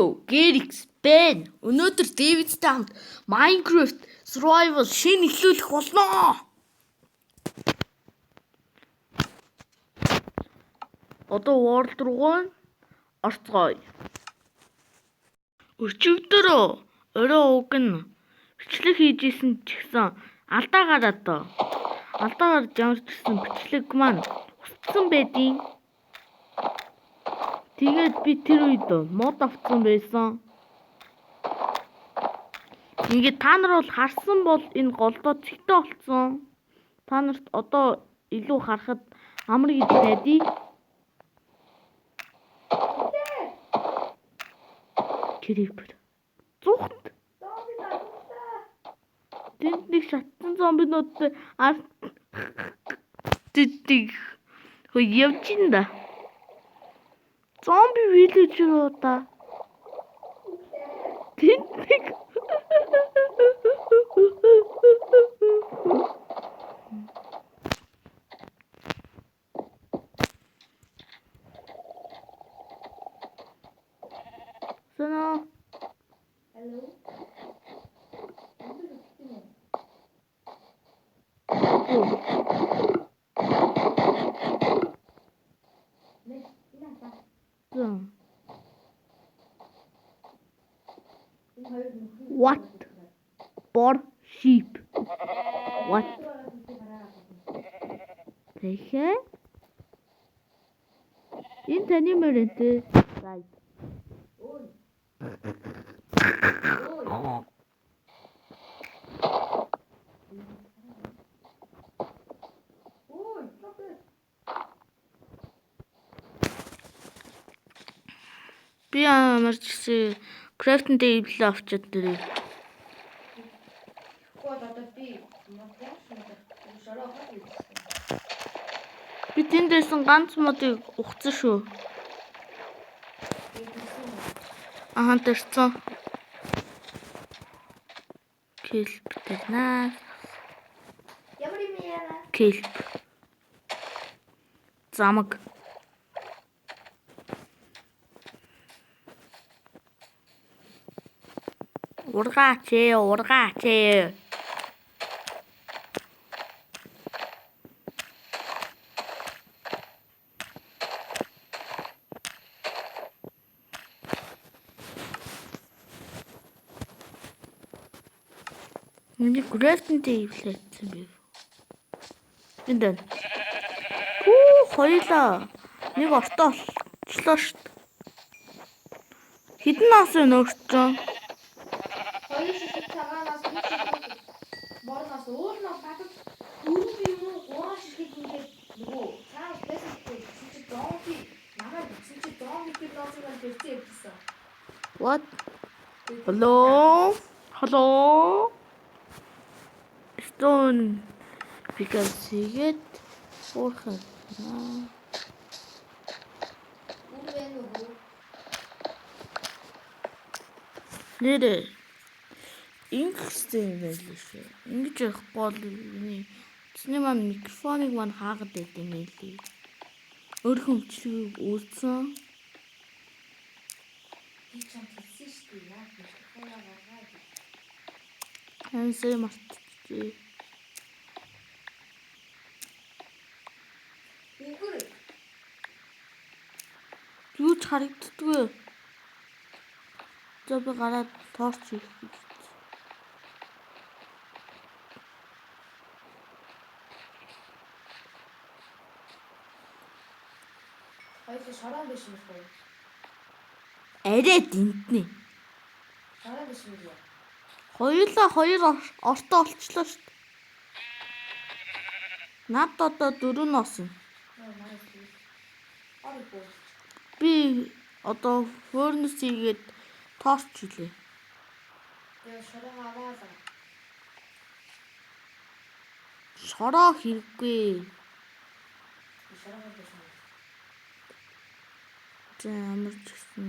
юу? Гэрикс, Бен. Өнөөдөр Дэвидтэй хамт Minecraft Survival шинэ эхлүүлэх болно. Одоо World руу орцгоё. Өчигдөр орой уг нь бичлэг хийжсэн ч гэсэн алдаа гараад алдаа гарч ямар ч гэсэн бичлэг маань устсан байдیں۔ Тэгээд би тэр үед мод авсан байсан. Ингээд та нар бол харсан бол энэ голдоо цэгтэй болсон. Та нарт одоо илүү харахад амар гэж байдیں۔ Creeper. Зүхт. Тэнд нэг шатсан зомбинуудтай тэтиг. Хөө явж ин да. Зомби виллежер удаа. Тэнд нэг Соно. Hello. What? Bor sheep. What? Тэхэ? Энэ таны мөрөнтэй. Right. Би ямарч гэсэн крафтинг тейбл авчиад дэрээ. Би тэндээсэн ганц модыг ухсан шүү. Тэрсэн. Kelp тэрнаа. Ямар юм яа? Kelp. Замаг. Ургаач. Миний крафтинг тейбл хийсэн би. Энд. Хоёлаа. Нэг ортоо олчлоо шүү дээ. Хэдэн нас вэ нөөрчөө? Хоёр шишиг цагаанаас нэг шишиг борноос уулнаас татаж дөрөв юм уу гурван шишиг ингээд нөгөө цааш байсан гэдэг чи зомби намайг чи зомби гэж нууцгаар бэлцээ явчихсан. What? Hello? Stone. Because хийгээд суурхаа. Нэрээ ингэхтэй байлээ шүү. Ингэж явах бол чиний маань микрофоныг маань хаагаад байт юм ээ. Өөр хөвчлөгийг үүссэн. Би ч хэлсэн шүү дээ. Яг микрофоноо гаргаад. Хэнсээ мартчихъя. Үгүй. Юу ч харагддаггүй. За би гараад торч хийх гэж. Хоёул шорон биш юм уу? Арай дэнтнэ. Шорон биш юм уу? Хоёулаа хоёр ортоо олчлоо шүү дээ. Над одоо 4 ноос юм. Би одоо форнес хийгээд торч хийлээ. Тэгээ шорон аваад. Шороо хэрэггүй. Шорон биш юм. За ямар ч гэсэн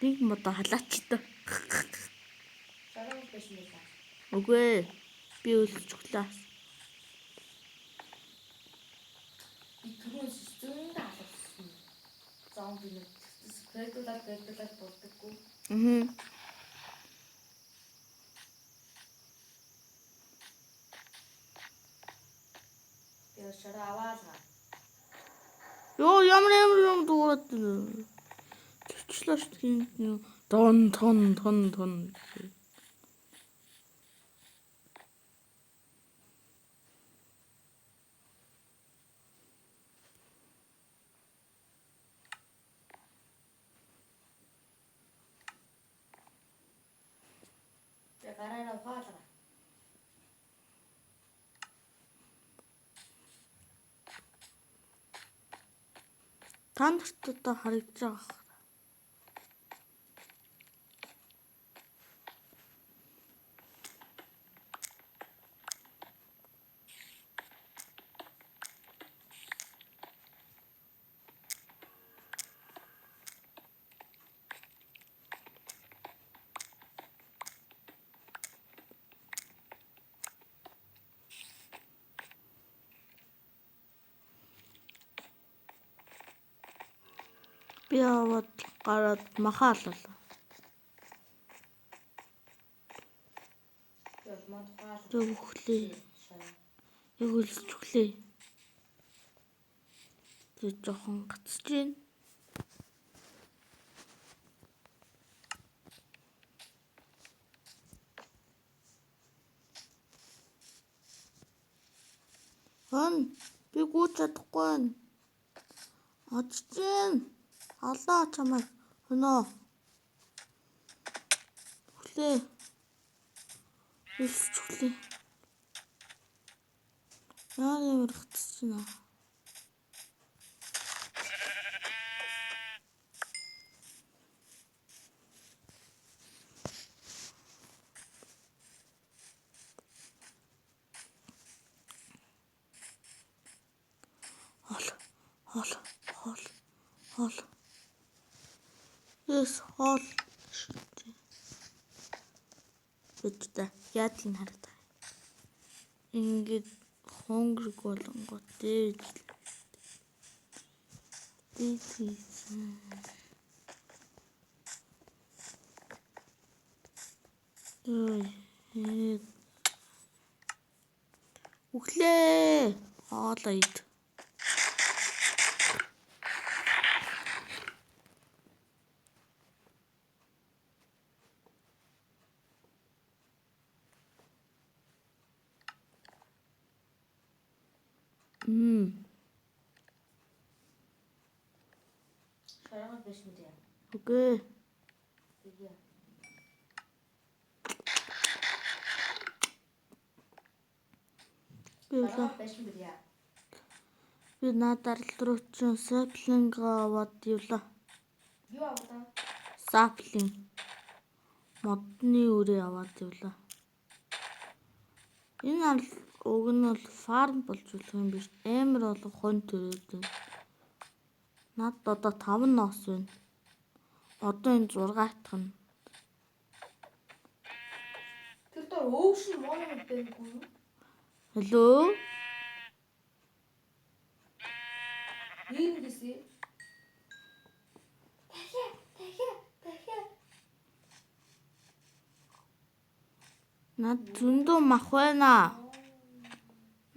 нэг модо халаач та. Шорон биш юм аа. Үгүй. Би өлсөж өглөө. Би түрүүс зөндөө алсан. Зомби нэг Гэрдүүлээд болдоггүй. Тэгээ шараа аваалаа. Ёо ямар юм дуурайд. Чичлээ шүү дээ. Тон. Тэгээ гараараа ухаалаа. Та нарт одоо харагдаж байгаа. Би аваад гараад махаалаа. Тэгээ мод ухаалаа. Тэг өглөө. Яг үлсч өглөө. Тэг жоохон гацж байна. Би гүйж чадахгүй байна. Очжин. Алаа чамайг. Хөнөө. Өглөө. Үлсч өглөө. Яа ямар гацж байна. Хол. Yes, хол. Бидтэй яадлын хараад байгаа. Ингээд хонгорг болонгот дээж. Өглөө. Хоолоо ид. Шараа биш мэт яа. Окей. Тэгээ. Шараа биш мэт яа. Би надад руу чинь саплинг аваад явлаа. Юу аваа? Саплинг. Модны үрээ аваад явлаа. Энэ уг нь бол фарм болж болох юм биш. Амар олон хон төрөөд байна. Над одоо 5 ноос байна. Одоо энэ 6 атгана. Тэр дор оошн монумент байхгүй юу? Hello? Ийм гэсэн. Дахиад. Над зөндөө мах байна.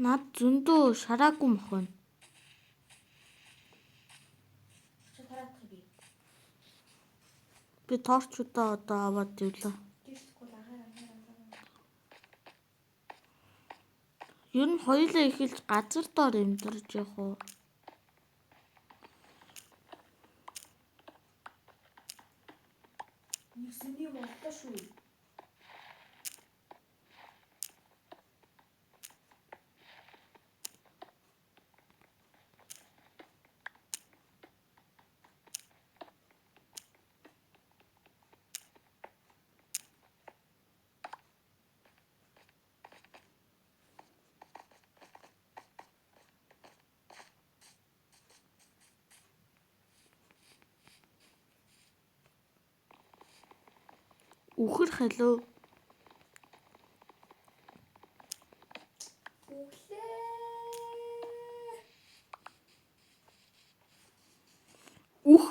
Над зөндөө шараагүй мах байна. Чи тараах би. Би торчудаа одоо аваад явлаа. Ер нь хоёулаа эхэлж газар доор амьдарч явах уу? Юусны болтой шүү. Үхэр халуу. Ух.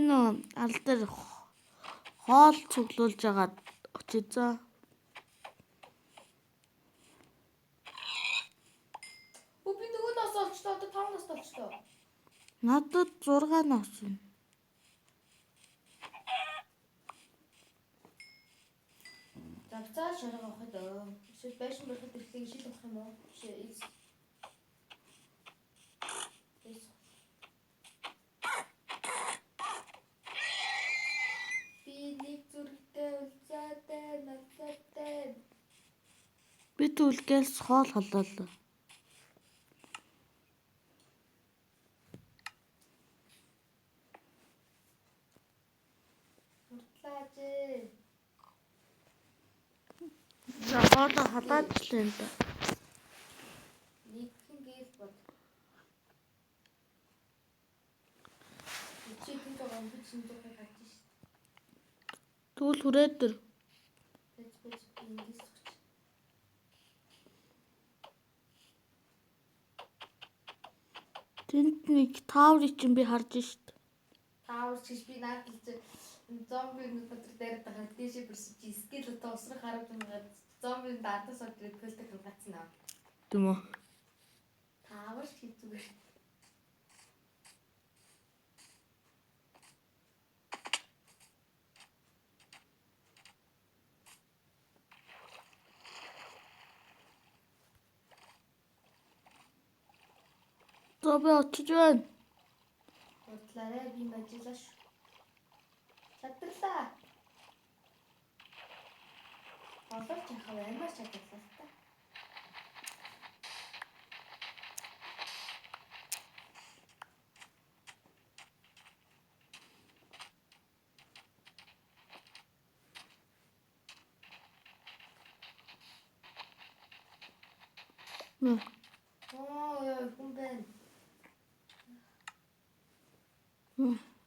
нөө аль дээр хоол цуглуулж агаад очиж за. Би нөгөө нас олчлоо. Одоо 5 нас болчлоо. Надад 6 нас байна. Завцаа шарга авахд эсвэл байшин болоход ирлийг шил авах юм уу? Биш. Би нэг зүрхтэй үлзаатай надтай. Би түлгээс хоол халаалаа. Муртлаач. За хоолоо халаачлаа энэ. Нэг хин гээл бод. Чи тэнд байгаа юм чинь духай гаж шít. Түл хүрээд дөр. Тэц ингээс өгч. Тэнд нэг тааврыг чинь би харж шít. Таавар чиж би наадл чи зомби өдөр дээр дахад дэшээ бэрсэж чи скел одоо усрах хараад байгаа зомбинд ардаас орж ирээд төлдөг хангацсан аа. Тийм үү? Таавар чи зүгээр. За би очиж байна. Бодлаарай би мажлаш. Чадрлаа. Олооч яхав амар чадрлаа та. Яа хүн байна.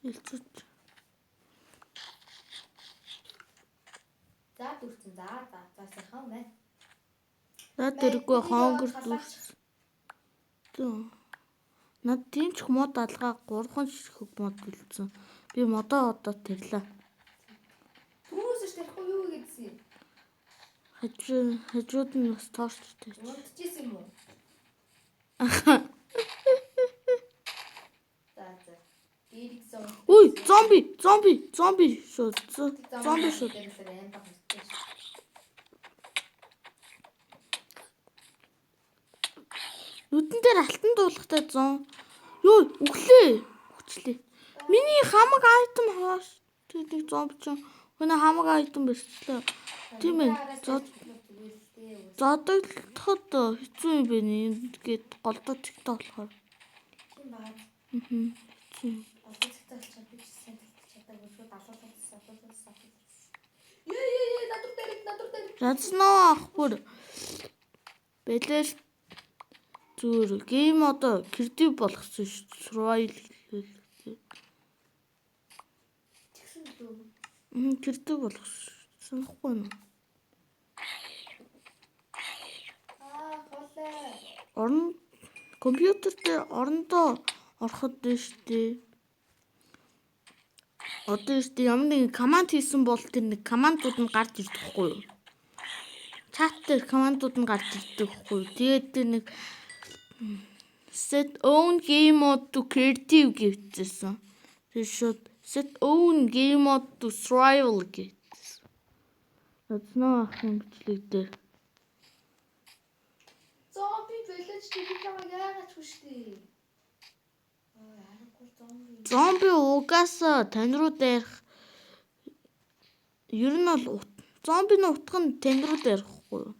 Илчүүч. За дүрцэн за сайхан байна. За тэргүй хонгор дүрс. Над тийм ч мод алгаа 3 ширхэг мод үлдсэн. Би модоо одоо тэрлээ. Түүнээс тэрхгүй юу гэдсэн? Хажууд нь бас тоорчтой. Унтчихсэн юм уу? За. Дээрх зом. Ой, зомби шууд. Зомби шууд. Нүдэн дээр алтан дуулахтай зон. Юу, өглөө. Хүчлээ. Миний хамаг айтем хоош. Тэг зомби ч өнө хамаг айтем бэрчлээ. Тийм ээ. Зодоглоход хэцүү юм бэ нэгэд голдоо цэгтэй болохоор. Тийм баа. Хэцүү. Голдоо цэгтэй болчиход би сайн чадаагүй шууд алуулсан. Ээ, надад дээр. Радсноо ах бүр. Бэлэл зүр гейм одоо креатив болгосон шүү. Survival. Тэгсэн дүү. Креатив болгосон. Санахгүй нь. Холээ. Компьютер дээр орондоо ороход дэжтэй. Одоо ихтэй ямар нэгэн команд хийсэн бол тэр нэг командууд нь гарч ирдэг хгүй юу? Чат дээр командууд нь гарч ирдэг хгүй юу? Тэгээд тэр нэг set own game mode to creative гэвчихсэн. Тэр шууд set own game mode to survival гэвчихсэн. Наднаа ах юм бичлэг дээр. Зомби бэлэж тэгж байгаа яагаад хүчтэй? Зомби угаасаа тань руу дайрах. Ер нь бол зомбины утга нь тань руу дайрахгүй юу?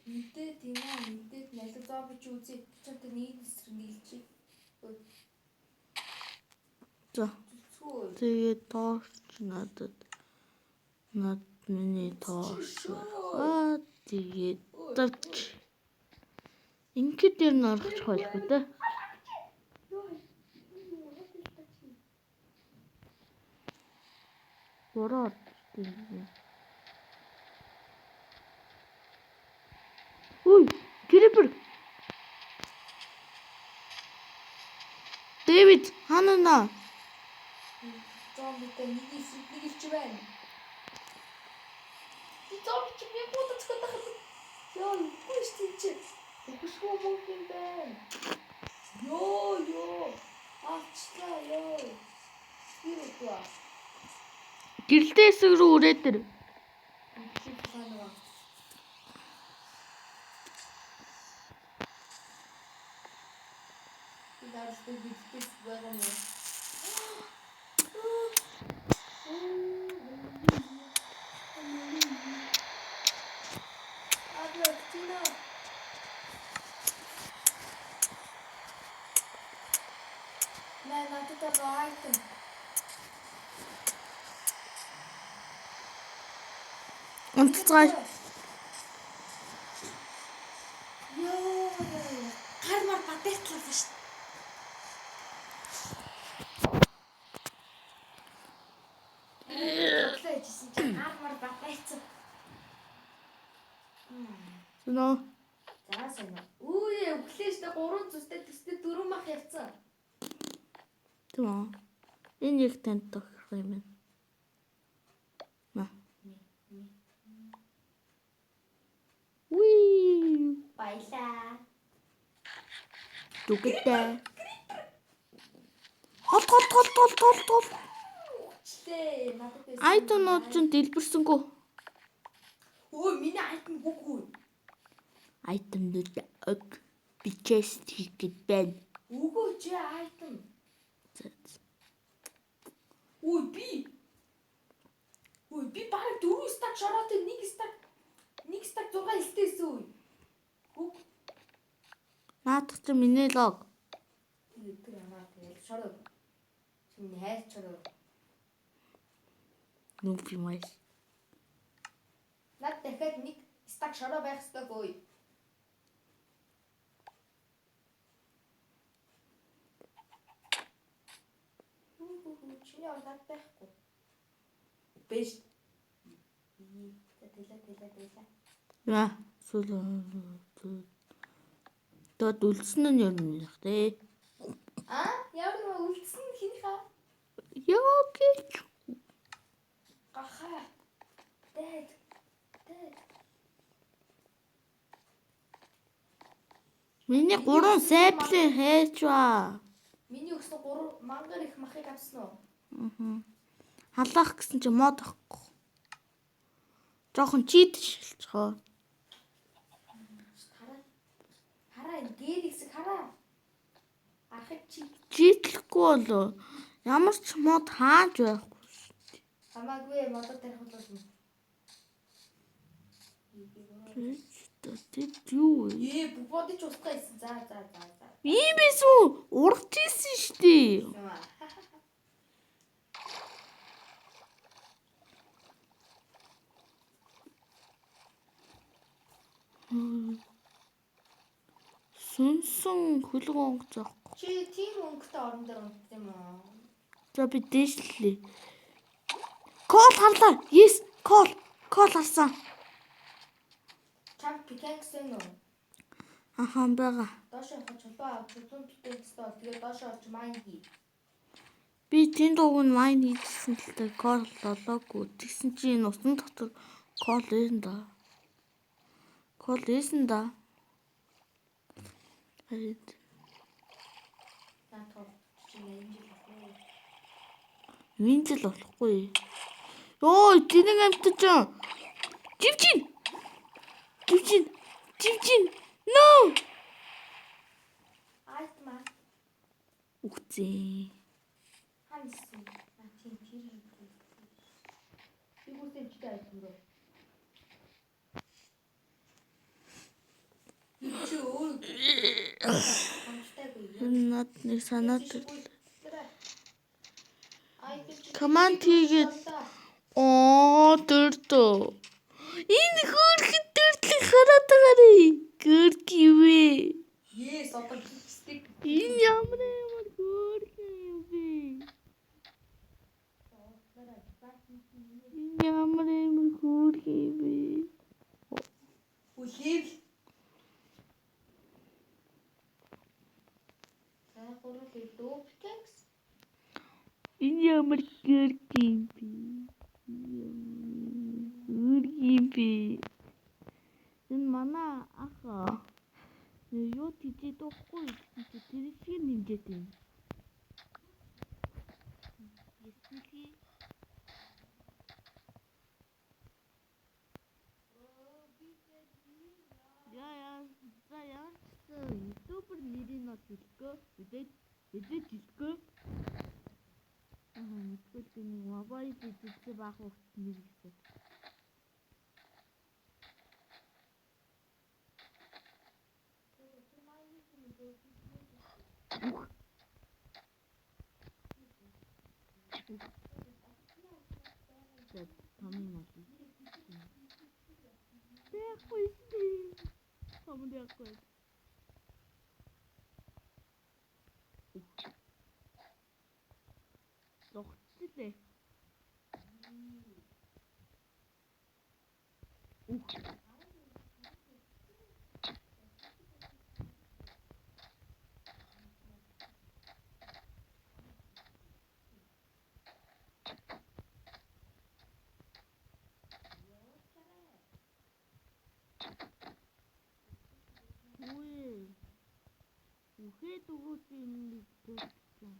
Мэдээд налиг зомби ч үзээ чамтай нийлж. За. Тэгээд тоорч надад. Над миний тоорч. Тэгээд тавч. Ингээд дээр нь орох чухалгүй дээ. Бороо. Ой, Крипер. Дэвид, ханана. зомбитэй нэг илч байна. Би зомби чи би бодож байгаа. Яа, үгүй шүү чи. Үгүйшгүй мөн юм байна. Ёо. Ачлаа ёо. Юу. Гэрэлтэй хэсэг рүү үрээд ир. Чи санаа. Дарстай гэрэлтэй байгаа юм. Унтцгаая. Ёо. Кармар батайтлаа шүү. Тэжсэн чи кармар батайцсан. Сүнөө. За сонио. Үе өглөө штэ 3 зүстэй төстэй 4 мах явцсан. Тийм үү. Энэ яг танд тохирох юм байна. Уи. Баялаа. Дүгтэй. Хол. Чтэй надад байсан. Айтонууд ч дэлбэрсэнгүү. Өө миний айтон бүгүй. Айтонууд ог бичээс хийгээд байна. Үгүй чи айтон. Ой би бараг 4 стак шороотой 1 стак 6 элтэйсэн үе. Хөг. Наадах чи миний лог. Тэр ямаа тэгэл шороо. Чиний хайр шороо. Нүби маш. Над дахиад 1 стак шороо байх ёстой гой. Чиний ордад байхгүй. Бэж. Тэла. Яа, сул. Тод үлдсэн нь юм яах те. Ямар үлдсэн хинхаа? Яа гэж. Гахаа. Дэд. Миний 3 сайплын хайж ба. Миний өгсөн 3 мангар их махыг авсан уу? Халаах гэсэн чи мод ахгүй. Жохон чит шилчхоо. Хараа энэ гэр хэсэг хараа. Архив чи Читлэхгүй болоо. Ямар ч мод хааж байхгүй шүү дээ. хамаагүй модод тарих болно. Тэд юу вэ? Бүх бодож устгаа исэн. За. Ийм эсвэл урагч ийсэн шүү дээ. Сүнсэн хөлөг онгоц авахгүй. Чи тийм өнгөтэй орон дээр унтсан юм уу? За би дээшлээ. Кол харлаа. Yes, кол харсан. Чам пикакс энэ үү? Байгаа. Доош явах чулуу авах чулуун пикакстай бол тэгээ доош орч майн хий. Би тэнд уг нь майн хийжсэн л та кол болоогүй. Тэгсэн чи энэ усан дотор кол ирэн да. Наатах чи Винжил болохгүй. Йоо, тэнэг амтаж. Живжин. No. Айтма. Үхзээ. Хансан. Тийм тэр. Игүүтэй ч тай өөрөө. Чи өөр. Над нэг санаад. Команд хийгээд дөрдөө. Энэ хөөрхөн дөрдлийг хараад байгаарай. Гөргивэ. Yes, одоо стик. Энэ ямар хөөрхөн юм бэ? Энэ ямар хөөрхөн юм бэ? Үлэв. За гурав лээ дөө пикакс. Энэ ямар үргийби. Энэ манай ах юу тийж дуухгүй гэсэн чи тэр шиг нэмжээд байна. Ясныхи за яа ютубер нэрийг нь хэлэхгүй мэдээж хэлэхгүй. Мэдгүй л нэг мобайл үзүүлсэн баах ухт нэр гэсэн. Томын аль. Тэхгүй шүү. Том дэхгүй. Логцлээ. Үхээ дөгөөсөн нэг төгсөн.